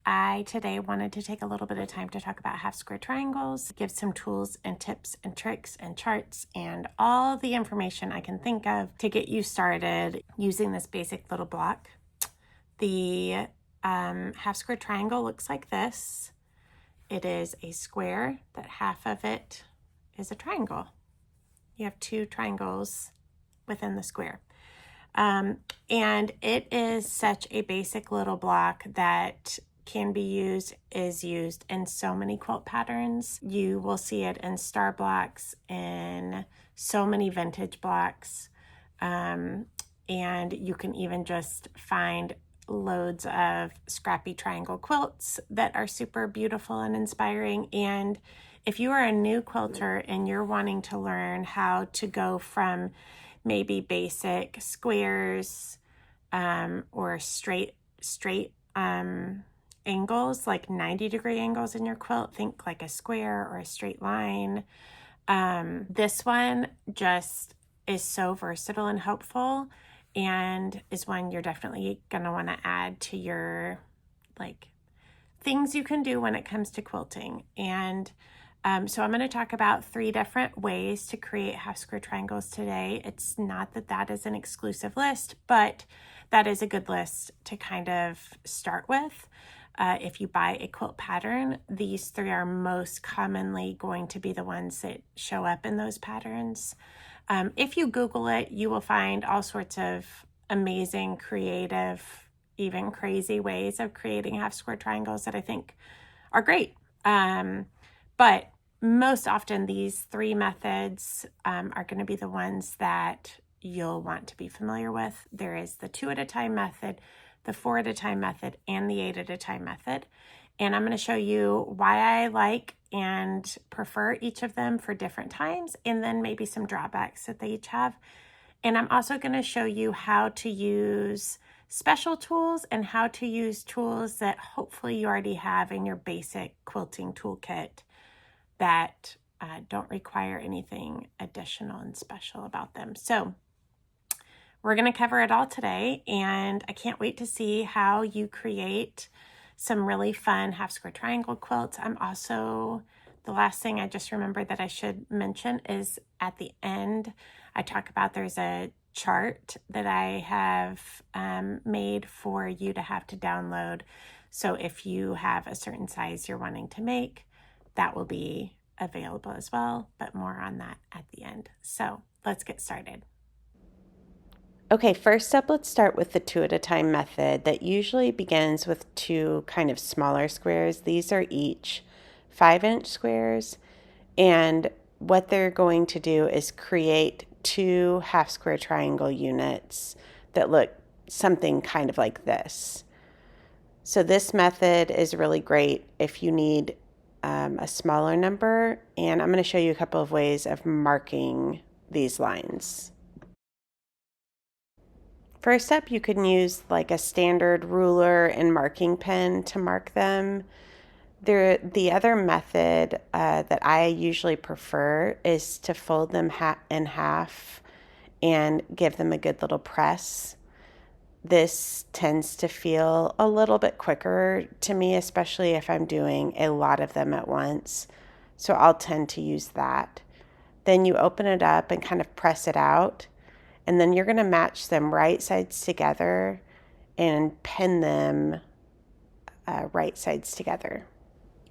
I today wanted to take a little bit of time to talk about half square triangles, give some tools and tips and tricks and charts and all the information I can think of to get you started using this basic little block. The half square triangle looks like this. It is a square that half of it is a triangle. You have two triangles within the square. And it is such a basic little block that is used in so many quilt patterns. You will see it in star blocks, in so many vintage blocks, and you can even just find loads of scrappy triangle quilts that are super beautiful and inspiring. And if you are a new quilter and you're wanting to learn how to go from maybe basic squares or straight angles, like 90-degree angles in your quilt, think like a square or a straight line. This one just is so versatile and helpful, and is one you're definitely going to want to add to your things you can do when it comes to quilting. And so I'm going to talk about 3 different ways to create half square triangles today. It's not that is an exclusive list, but that is a good list to kind of start with. If you buy a quilt pattern, these 3 are most commonly going to be the ones that show up in those patterns. If you Google it, you will find all sorts of amazing, creative, even crazy ways of creating half square triangles that I think are great. But most often these 3 methods are going to be the ones that you'll want to be familiar with. There is the 2 at a time method, the 4 at a time method, and the 8 at a time method. And I'm going to show you why I like and prefer each of them for different times, and then maybe some drawbacks that they each have. And I'm also going to show you how to use special tools and how to use tools that hopefully you already have in your basic quilting toolkit that don't require anything additional and special about them. So we're going to cover it all today, and I can't wait to see how you create some really fun half square triangle quilts. The last thing I just remembered that I should mention is at the end, I talk about there's a chart that I have made for you to have to download. So if you have a certain size you're wanting to make, that will be available as well, but more on that at the end. So let's get started. Okay, first up, let's start with the 2 at a time method that usually begins with 2 kind of smaller squares. These are each 5-inch squares, and what they're going to do is create 2 half square triangle units that look something kind of like this. So this method is really great if you need a smaller number, and I'm going to show you a couple of ways of marking these lines. First up, you can use like a standard ruler and marking pen to mark them. The other method that I usually prefer is to fold them in half and give them a good little press. This tends to feel a little bit quicker to me, especially if I'm doing a lot of them at once. So I'll tend to use that. Then you open it up and kind of press it out. And then you're going to match them right sides together and pin them right sides together.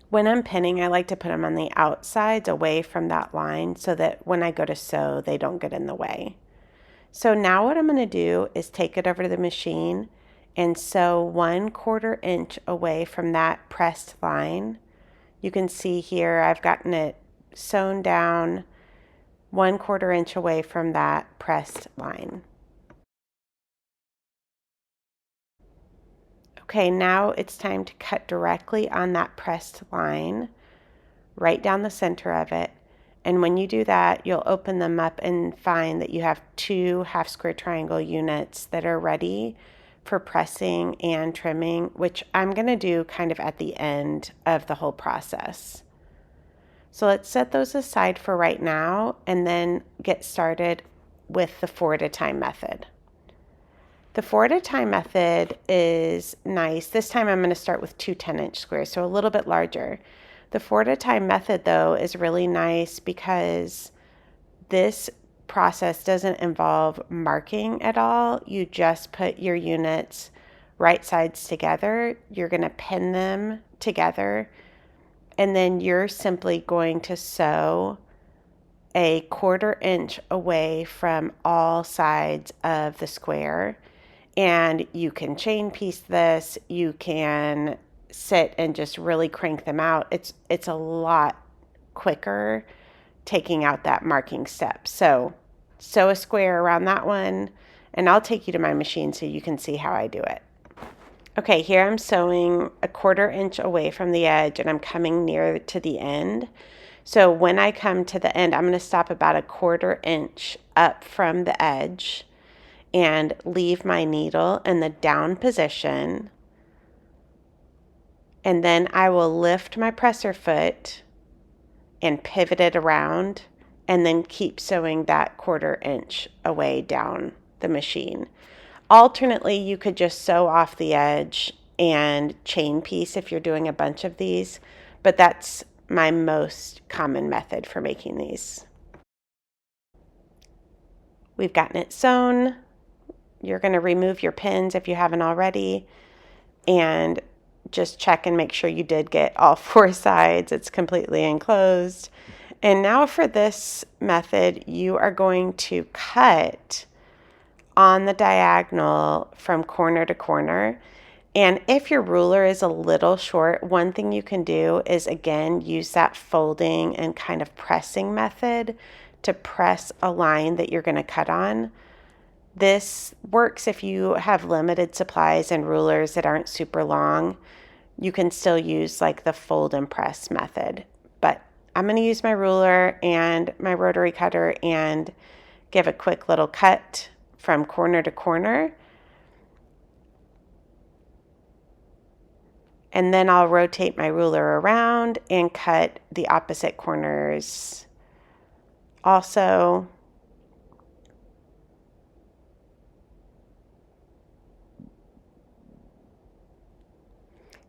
When I'm pinning, I like to put them on the outsides away from that line so that when I go to sew, they don't get in the way. So now what I'm going to do is take it over to the machine and sew 1/4 inch away from that pressed line. You can see here I've gotten it sewn down 1/4 inch away from that pressed line. Okay, now it's time to cut directly on that pressed line, right down the center of it. And when you do that, you'll open them up and find that you have 2 half square triangle units that are ready for pressing and trimming, which I'm going to do kind of at the end of the whole process. So let's set those aside for right now and then get started with the 4 at a time method. The 4 at a time method is nice. This time I'm going to start with 2 10-inch squares, so a little bit larger. The 4 at a time method though is really nice because this process doesn't involve marking at all. You just put your units right sides together. You're going to pin them together, and then you're simply going to sew a 1/4 inch away from all sides of the square. And you can chain piece this, you can sit and just really crank them out. It's a lot quicker taking out that marking step. So sew a square around that one, and I'll take you to my machine so you can see how I do it. Okay, here I'm sewing a 1/4 inch away from the edge, and I'm coming near to the end. So when I come to the end, I'm going to stop about a 1/4 inch up from the edge and leave my needle in the down position. And then I will lift my presser foot and pivot it around, and then keep sewing that 1/4 inch away down the machine. Alternately, you could just sew off the edge and chain piece if you're doing a bunch of these, but that's my most common method for making these. We've gotten it sewn. You're going to remove your pins if you haven't already, and just check and make sure you did get all 4 sides. It's completely enclosed. And now for this method, you are going to cut on the diagonal from corner to corner. And if your ruler is a little short, one thing you can do is, again, use that folding and kind of pressing method to press a line that you're going to cut on. This works if you have limited supplies and rulers that aren't super long. You can still use like the fold and press method. But I'm going to use my ruler and my rotary cutter and give a quick little cut from corner to corner. And then I'll rotate my ruler around and cut the opposite corners also.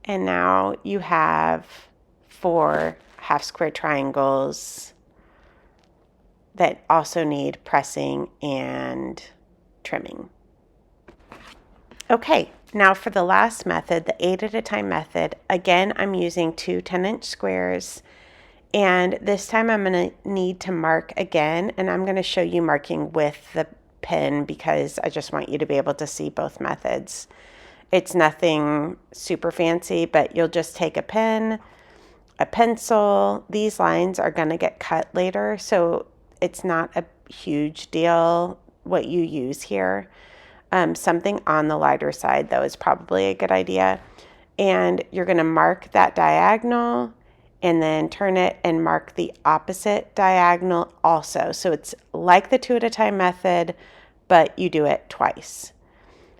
And now you have 4 half square triangles that also need pressing and trimming. Okay, now for the last method, the 8 at a time method. Again, I'm using 2 10-inch squares, and this time I'm going to need to mark again, and I'm going to show you marking with the pen because I just want you to be able to see both methods. It's nothing super fancy, but you'll just take a pen, a pencil. These lines are going to get cut later, so it's not a huge deal what you use here. Something on the lighter side, though, is probably a good idea. And you're going to mark that diagonal and then turn it and mark the opposite diagonal also. So it's like the 2 at a time method, but you do it twice.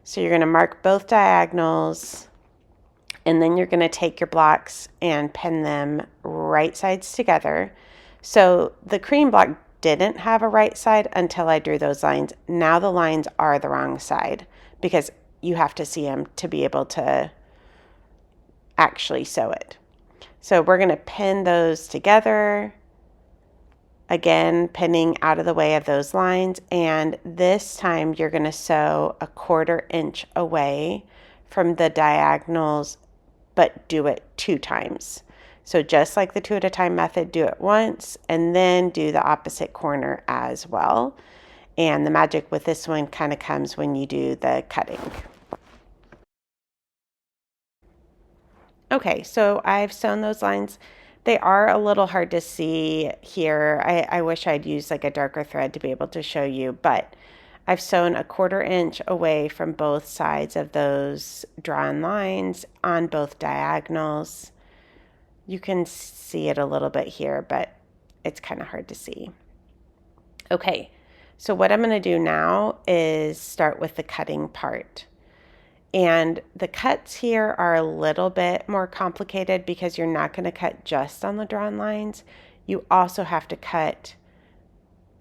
So you're going to mark both diagonals, and then you're going to take your blocks and pin them right sides together. So the cream block didn't have a right side until I drew those lines. Now the lines are the wrong side because you have to see them to be able to actually sew it. So we're going to pin those together. Again, pinning out of the way of those lines, and this time you're going to sew a 1/4 inch away from the diagonals, but do it 2 times. So just like the 2 at a time method, do it once and then do the opposite corner as well. And the magic with this one kind of comes when you do the cutting. Okay, so I've sewn those lines. They are a little hard to see here. I wish I'd used like a darker thread to be able to show you, but I've sewn a 1/4 inch away from both sides of those drawn lines on both diagonals. You can see it a little bit here, but it's kind of hard to see. Okay, so what I'm going to do now is start with the cutting part. And the cuts here are a little bit more complicated because you're not going to cut just on the drawn lines. You also have to cut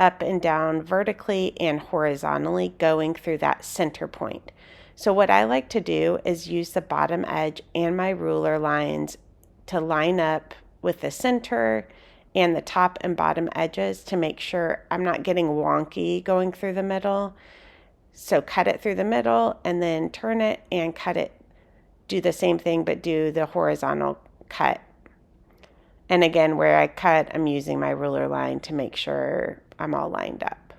up and down vertically and horizontally going through that center point. So what I like to do is use the bottom edge and my ruler lines to line up with the center and the top and bottom edges to make sure I'm not getting wonky going through the middle. So cut it through the middle and then turn it and cut it. Do the same thing, but do the horizontal cut. And again, where I cut, I'm using my ruler line to make sure I'm all lined up.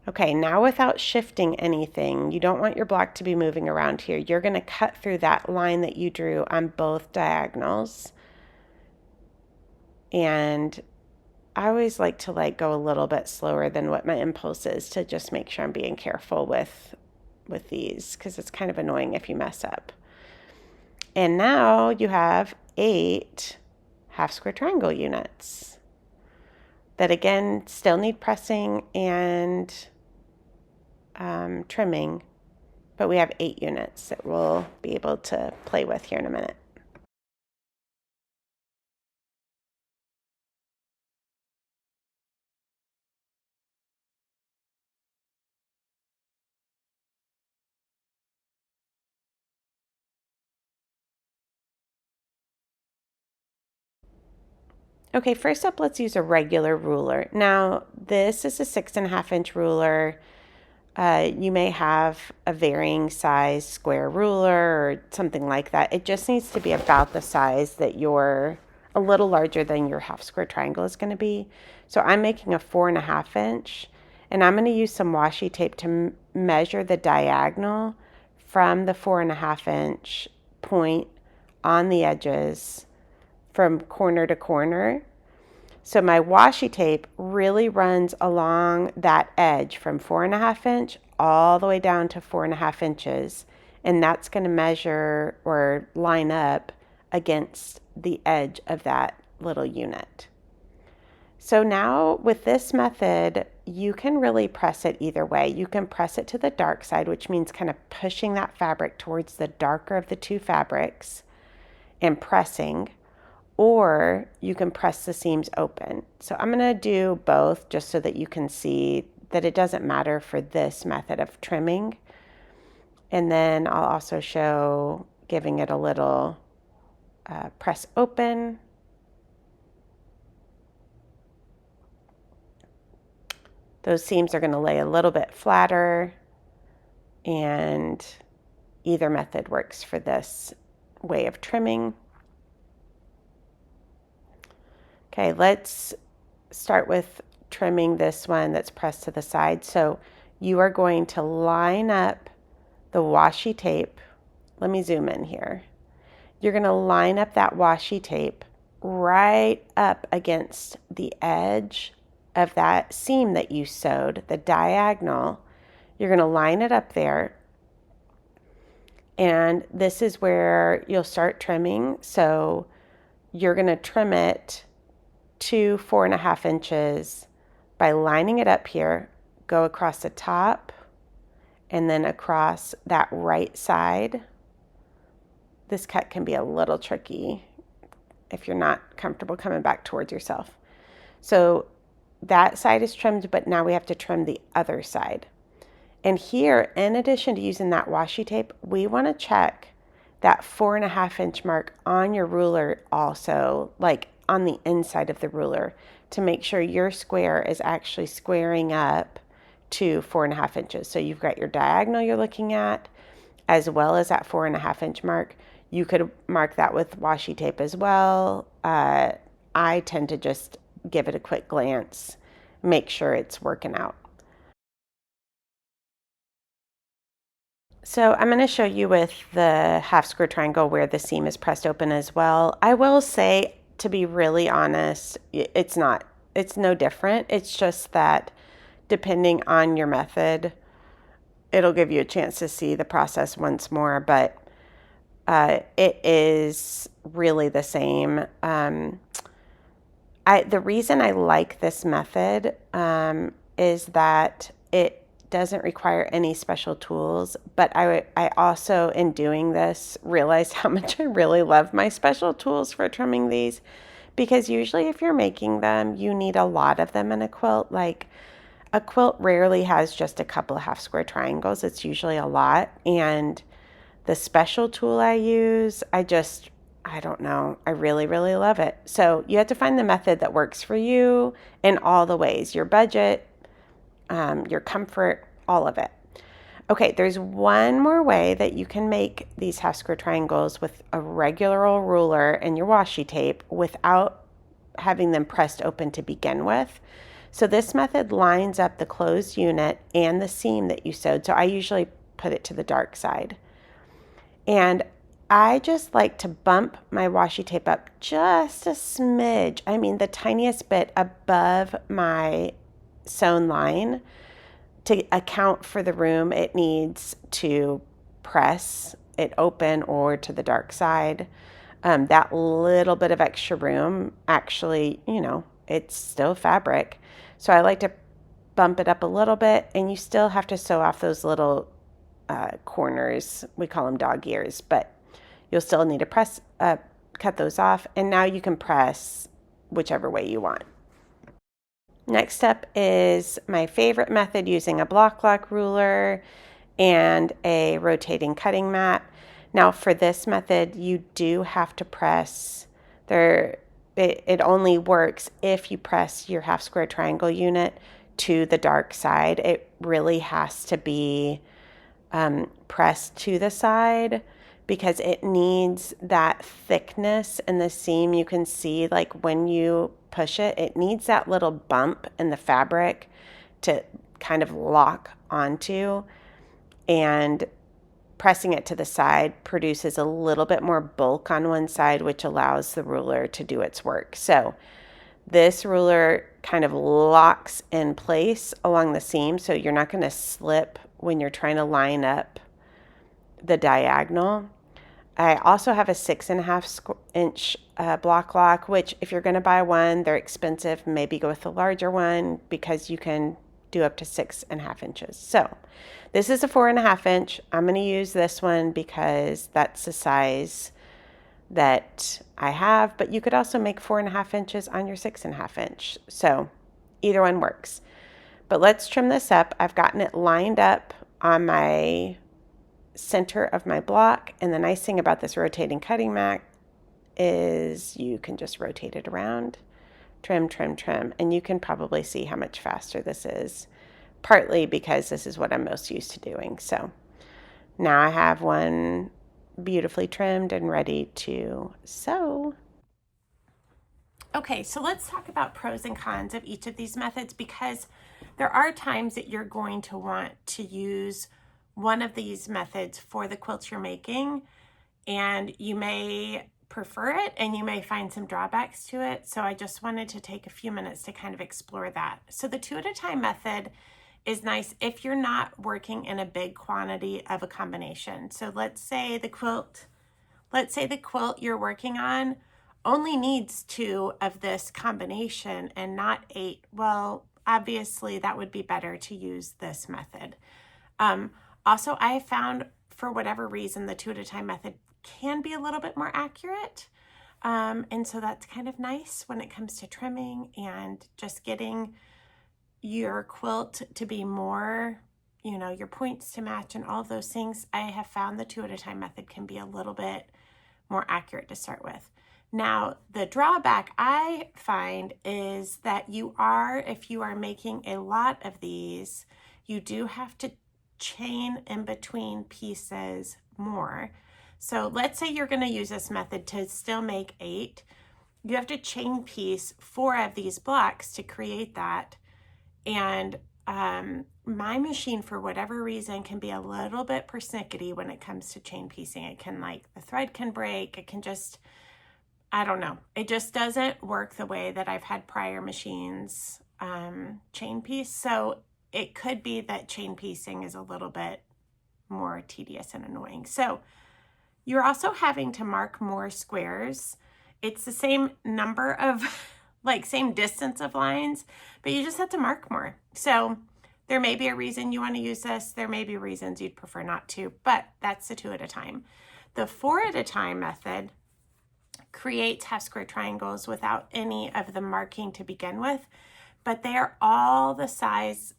Okay, now without shifting anything, you don't want your block to be moving around here. You're going to cut through that line that you drew on both diagonals. And I always like to go a little bit slower than what my impulse is to just make sure I'm being careful with these, because it's kind of annoying if you mess up. And now you have 8 half square triangle units that again still need pressing and trimming, but we have 8 units that we'll be able to play with here in a minute. Okay, first up, let's use a regular ruler. Now, this is a 6.5-inch ruler. You may have a varying size square ruler or something like that. It just needs to be about the size that a little larger than your half square triangle is going to be. So I'm making a 4.5-inch, and I'm going to use some washi tape to measure the diagonal from the 4.5-inch point on the edges from corner to corner. So my washi tape really runs along that edge from 4.5-inch all the way down to 4.5 inches. And that's going to measure or line up against the edge of that little unit. So now with this method, you can really press it either way. You can press it to the dark side, which means kind of pushing that fabric towards the darker of the two fabrics and pressing. Or you can press the seams open. So I'm going to do both just so that you can see that it doesn't matter for this method of trimming. And then I'll also show giving it a little press open. Those seams are going to lay a little bit flatter, and either method works for this way of trimming. Okay, let's start with trimming this one that's pressed to the side. So you are going to line up the washi tape. Let me zoom in here. You're going to line up that washi tape right up against the edge of that seam that you sewed, the diagonal. You're going to line it up there. And this is where you'll start trimming. So you're going to trim it to 4.5 inches by lining it up here, go across the top and then across that right side. This cut can be a little tricky if you're not comfortable coming back towards yourself. So that side is trimmed, but now we have to trim the other side. And here, in addition to using that washi tape, we want to check that 4.5-inch mark on your ruler also, like on the inside of the ruler, to make sure your square is actually squaring up to 4.5 inches. So you've got your diagonal you're looking at, as well as that 4.5-inch mark. You could mark that with washi tape as well. I tend to just give it a quick glance, make sure it's working out. So I'm going to show you with the half square triangle where the seam is pressed open as well. I will say, to be really honest, it's no different. It's just that depending on your method, it'll give you a chance to see the process once more, but it is really the same. The reason I like this method is that it doesn't require any special tools, but I also, in doing this, realized how much I really love my special tools for trimming these, because usually if you're making them, you need a lot of them in a quilt. Like, a quilt rarely has just a couple of half square triangles. It's usually a lot. And the special tool I use, I don't know. I really, really love it. So you have to find the method that works for you in all the ways, your budget, your comfort, all of it. Okay, there's one more way that you can make these half square triangles with a regular old ruler and your washi tape without having them pressed open to begin with. So this method lines up the closed unit and the seam that you sewed. So I usually put it to the dark side. And I just like to bump my washi tape up just a smidge. I mean, the tiniest bit above my sewn line to account for the room it needs to press it open or to the dark side. That little bit of extra room, actually, it's still fabric. So I like to bump it up a little bit, and you still have to sew off those little corners. We call them dog ears, but you'll still need to cut those off. And now you can press whichever way you want. Next step is my favorite method, using a block lock ruler and a rotating cutting mat. Now for this method, you do have to press there. It only works if you press your half square triangle unit to the dark side. It really has to be pressed to the side because it needs that thickness in the seam. You can see, like, when you push it, it needs that little bump in the fabric to kind of lock onto, and pressing it to the side produces a little bit more bulk on one side, which allows the ruler to do its work. So this ruler kind of locks in place along the seam, so you're not going to slip when you're trying to line up the diagonal. I also have a 6.5 inch block lock, which if you're going to buy one, they're expensive. Maybe go with the larger one because you can do up to 6.5 inches. So this is a 4.5 inch. I'm going to use this one because that's the size that I have, but you could also make 4.5 inches on your 6.5 inch. So either one works. But let's trim this up. I've gotten it lined up on my center of my block, and the nice thing about this rotating cutting mat is you can just rotate it around, trim, trim, trim, and you can probably see how much faster this is, partly because this is what I'm most used to doing. So now I have one beautifully trimmed and ready to sew. Okay, so let's talk about pros and cons of each of these methods, because there are times that you're going to want to use one of these methods for the quilts you're making, and you may prefer it and you may find some drawbacks to it. So I just wanted to take a few minutes to kind of explore that. So the 2 at a time method is nice if you're not working in a big quantity of a combination. So let's say the quilt you're working on only needs 2 of this combination and not 8. Well, obviously that would be better to use this method. Also, I have found, for whatever reason, the 2 at a time method can be a little bit more accurate. And so that's kind of nice when it comes to trimming and just getting your quilt to be more, your points to match and all of those things. I have found the 2 at a time method can be a little bit more accurate to start with. Now, the drawback I find is that if you are making a lot of these, you do have to chain in between pieces more. So let's say you're going to use this method to still make 8. You have to chain piece 4 of these blocks to create that. And my machine, for whatever reason, can be a little bit persnickety when it comes to chain piecing. It can, the thread can break. It can just, I don't know. It just doesn't work the way that I've had prior machines chain piece. So it could be that chain piecing is a little bit more tedious and annoying. So you're also having to mark more squares. It's the same number of, same distance of lines, but you just have to mark more. So There may be a reason you want to use this. There may be reasons you'd prefer not to, but that's the 2 at a time. The 4 at a time method creates half square triangles without any of the marking to begin with, but they are all the sides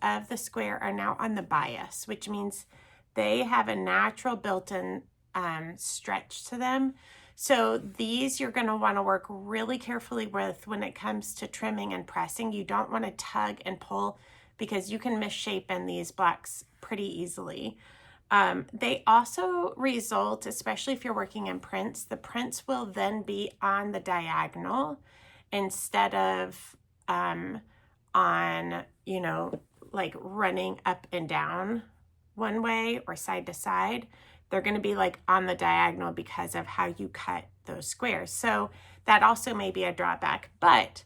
of the square are now on the bias, which means they have a natural built-in stretch to them. So these you're going to want to work really carefully with when it comes to trimming and pressing. You don't want to tug and pull because you can misshapen these blocks pretty easily. They also result, especially if you're working in prints, the prints will then be on the diagonal instead of on, you know, like running up and down one way or side to side. They're going to be like on the diagonal because of how you cut those squares. So that also may be a drawback, but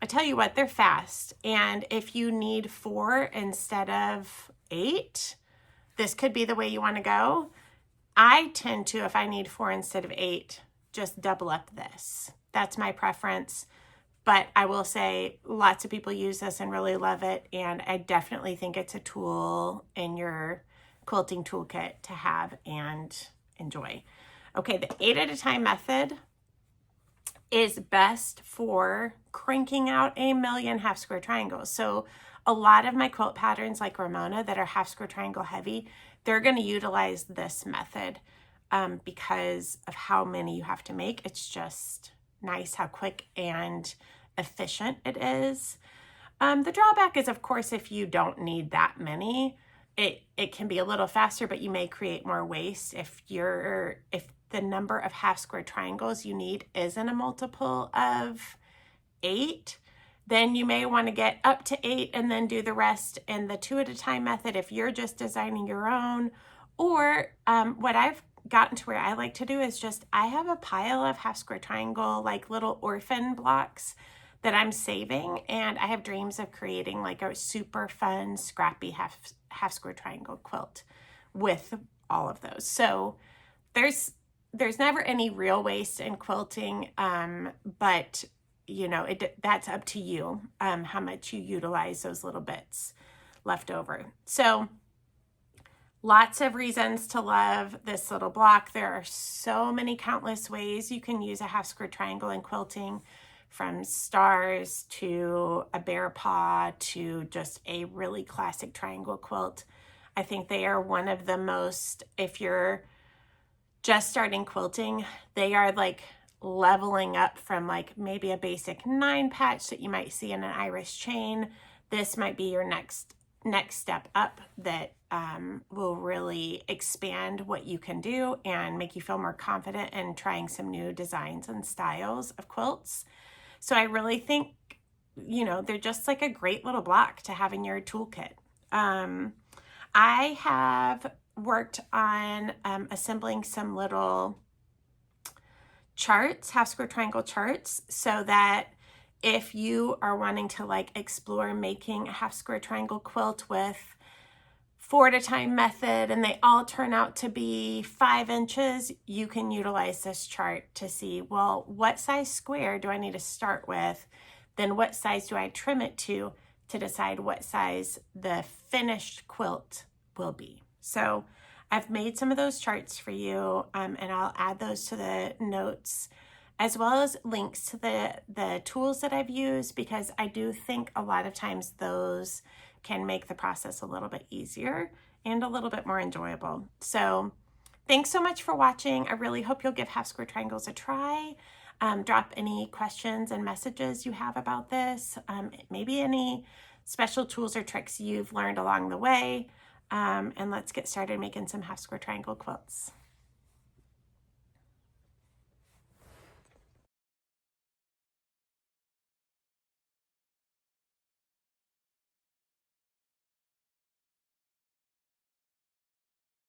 I tell you what, they're fast. And if you need 4 instead of 8, this could be the way you want to go. I tend to, if I need 4 instead of 8, just double up this. That's my preference. But I will say lots of people use this and really love it. And I definitely think it's a tool in your quilting toolkit to have and enjoy. Okay, the 8 at a time method is best for cranking out a million half square triangles. So a lot of my quilt patterns like Ramona that are half square triangle heavy, they're going to utilize this method because of how many you have to make. It's just nice how quick and efficient it is. The drawback is, of course, if you don't need that many, it can be a little faster, but you may create more waste. If the number of half square triangles you need isn't a multiple of 8, then you may want to get up to 8 and then do the rest in the 2 at a time method if you're just designing your own. Or what I've gotten to where I like to do is just, I have a pile of half square triangle, like little orphan blocks that I'm saving, and I have dreams of creating like a super fun, scrappy half square triangle quilt with all of those. So there's never any real waste in quilting, but you know, that's up to you how much you utilize those little bits left over. So lots of reasons to love this little block. There are so many countless ways you can use a half square triangle in quilting, from stars to a bear paw to just a really classic triangle quilt. I think they are one of the most, if you're just starting quilting, they are like leveling up from like maybe a basic 9 patch that you might see in an iris chain. This might be your next step up that will really expand what you can do and make you feel more confident in trying some new designs and styles of quilts. So I really think, you know, they're just like a great little block to have in your toolkit. I have worked on assembling some little charts, half square triangle charts, so that if you are wanting to like explore making a half square triangle quilt with 4 at a time method and they all turn out to be 5 inches, you can utilize this chart to see, well, what size square do I need to start with? Then what size do I trim it to decide what size the finished quilt will be. So I've made some of those charts for you, and I'll add those to the notes, as well as links to the tools that I've used, because I do think a lot of times those can make the process a little bit easier and a little bit more enjoyable. So thanks so much for watching. I really hope you'll give half square triangles a try. Drop any questions and messages you have about this, maybe any special tools or tricks you've learned along the way, and let's get started making some half square triangle quilts.